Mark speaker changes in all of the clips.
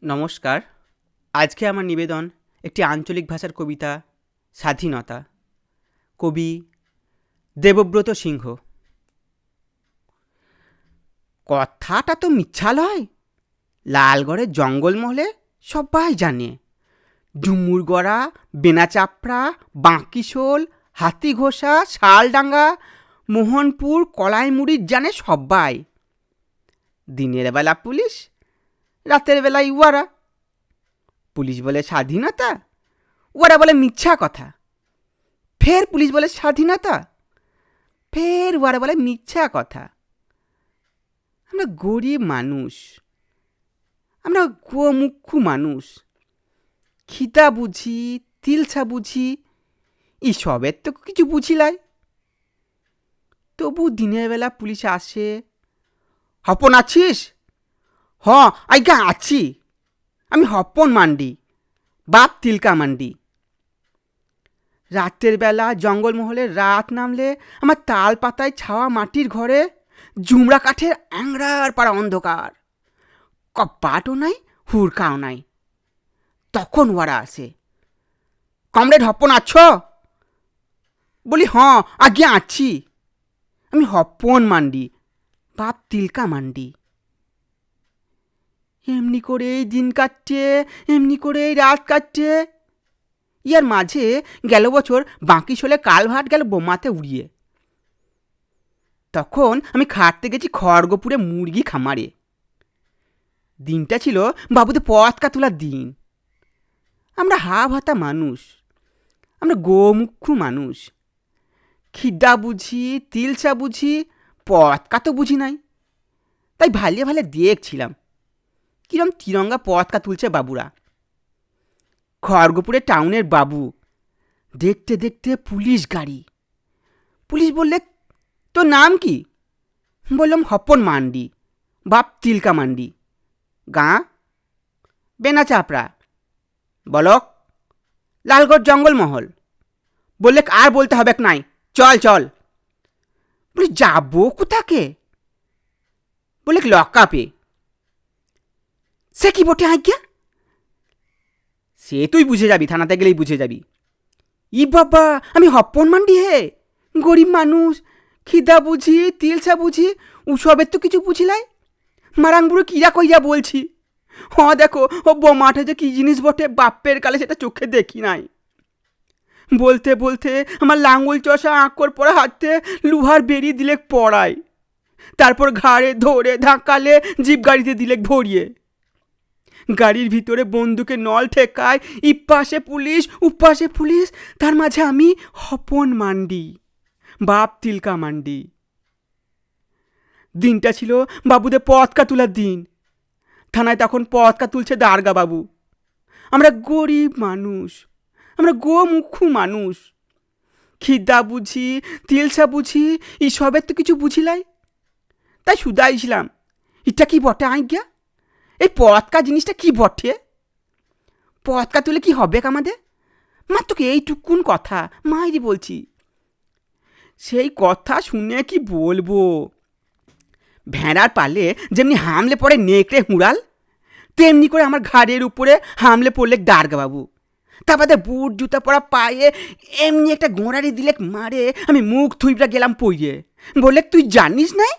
Speaker 1: নমস্কার। আজকে আমার নিবেদন একটি আঞ্চলিক ভাষার কবিতা স্বাধীনতা। কবি দেবব্রত সিংহ। কথাটা তো মিথ্যা লয়, লালগড়ের জঙ্গলমহলে সবাই জানে। ডুমুরগড়া, বেনাচাপড়া, বাঁকিশোল, হাতিঘোষা, শালডাঙ্গা, মোহনপুর, কলাইমুড়ির জানে সবাই। দিনের বেলা পুলিশ, রাতের বেলা ইউয়ারা। পুলিশ বলে স্বাধীনতা, ওরা বলে মিথ্যা কথা। ফের পুলিশ বলে স্বাধীনতা, ফের ওরা বলে মিথ্যা কথা। আমরা গরিব মানুষ, আমরা গোমুখ্যু মানুষ। খিতা বুঝি, তিলছা বুঝি, এসবের তো কিছু বুঝিলাই। তবু দিনের বেলা পুলিশ আসে। হপন আছিস? হ আজ্ঞা আছি, আমি হপন মান্ডি, বাপ তিলকা মান্ডি। রাতের বেলা জঙ্গলমহলে রাত নামলে আমার তাল পাতায় ছাওয়া মাটির ঘরে জুমড়া কাঠের অ্যাংরার পাড়া অন্ধকার। কপাটও নাই, হুড়কাও নাই। তখন ওরা আসে। কমরেড হপন আছো? বলি হ্যাঁ আজ্ঞা আছি, আমি হপন মান্ডি, বাপ তিলকা মান্ডি। এমনি করেই দিন কাটছে, এমনি করেই রাত কাটছে। ইয়ার মাঝে গেল বছর বাঁকিশোলে কালভার্ট গেল বোমাতে উড়িয়ে। তখন আমি খাটতে গেছি খড়গপুরে মুরগি খামারে। দিনটা ছিল বাবুদের পতাকা তোলার দিন। আমরা হা ভাতা মানুষ, আমরা গোমুখ্যু মানুষ। খিদা বুঝি, তিলচা বুঝি, পতাকা তো বুঝি নাই। তাই ভালিয়ে ভালে দেখছিলাম কিরম তিরঙ্গা পতাকা তুলছে বাবুরা। খড়গপুরে টাউনের বাবু, দেখতে দেখতে পুলিশ গাড়ি। পুলিশ বললে তোর নাম কি? বললাম হপন মান্ডি, বাপ তিলকা মান্ডি। গাঁ? বেনাচাপড়া। বলক? লালগড় জঙ্গলমহল। বললে আর বলতে হবে নাই, চল চল। বলি যাবো কোথাকে? বলে লকআপে। সে কি বটে আজ্ঞা? সে তুই বুঝে যাবি, থানাতে গেলেই বুঝে যাবি। ই বাবা, আমি হপন মান্ডি হে, গরিব মানুষ। খিদা বুঝি, তিলসা বুঝি, উসবের তো কিছু বুঝিলাই। মারাংবুড়ো কিরা কইরা বলছি। হ্যাঁ দেখো ও বোমাটা যে কি জিনিস বটে, বাপ্পের কালে সেটা চোখে দেখি নাই। বলতে বলতে আমার লাঙ্গুল চষা আঁকর পরা হাতে লুহার বেরিয়ে দিলে পড়ায়। তারপর ঘাড়ে ধরে ধাক্কালে জিপ গাড়িতে দিলে ভরিয়ে। গাড়ির ভিতরে বন্দুকে নল ঠেকায়, ইপাশে পুলিশ উপাশে পুলিশ, তার মাঝে আমি হপন মান্ডি, বাপ তিলকা মান্ডি। দিনটা ছিল বাবুদের পতাকা তোলার দিন। থানায় তখন পতাকা তুলছে দারগা বাবু। আমরা গরিব মানুষ, আমরা গোমুখ্যু মানুষ। খিদা বুঝি, তিলসা বুঝি, এসবের তো কিছু বুঝিলাই। তাই শুধাইছিলাম, এটা কি বটে আজ্ঞা? এই পতাকা জিনিসটা কি বটে? পতাকা তুলে কি হবে আমাদের? মাত্র এইটুকুন কথা মাইরি বলছি। সেই কথা শুনে কি বলবো। ভেড়ার পালে যেমনি হামলে পড়ে নেকড়ে হুঁড়াল, তেমনি করে আমার ঘাড়ের উপরে হামলে পড়লে দারগা বাবু। তারপরে বুট জুতা পরা পায়ে এমনি একটা গোড়ারি দিলে মারে, আমি মুখ থুইপড়া গেলাম পইয়ে। বললে তুই জানিস নাই,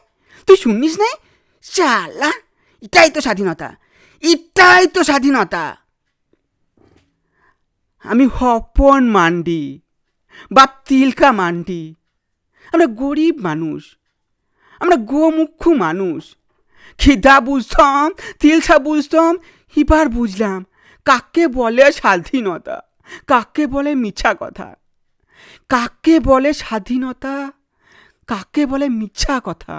Speaker 1: তুই শুনিস নাই? শালা, এটাই তো স্বাধীনতা, এটাই তো স্বাধীনতা। আমি হপন মান্ডি, বাপ তিলকা মান্ডি। আমরা গরিব মানুষ, আমরা গোমুখ্যু মানুষ। খিদা বুঝতাম, তিলসা বুঝতাম, এবার বুঝলাম কাকে বলে স্বাধীনতা, কাকে বলে মিথ্যা কথা, কাকে বলে স্বাধীনতা, কাকে বলে মিথ্যা কথা।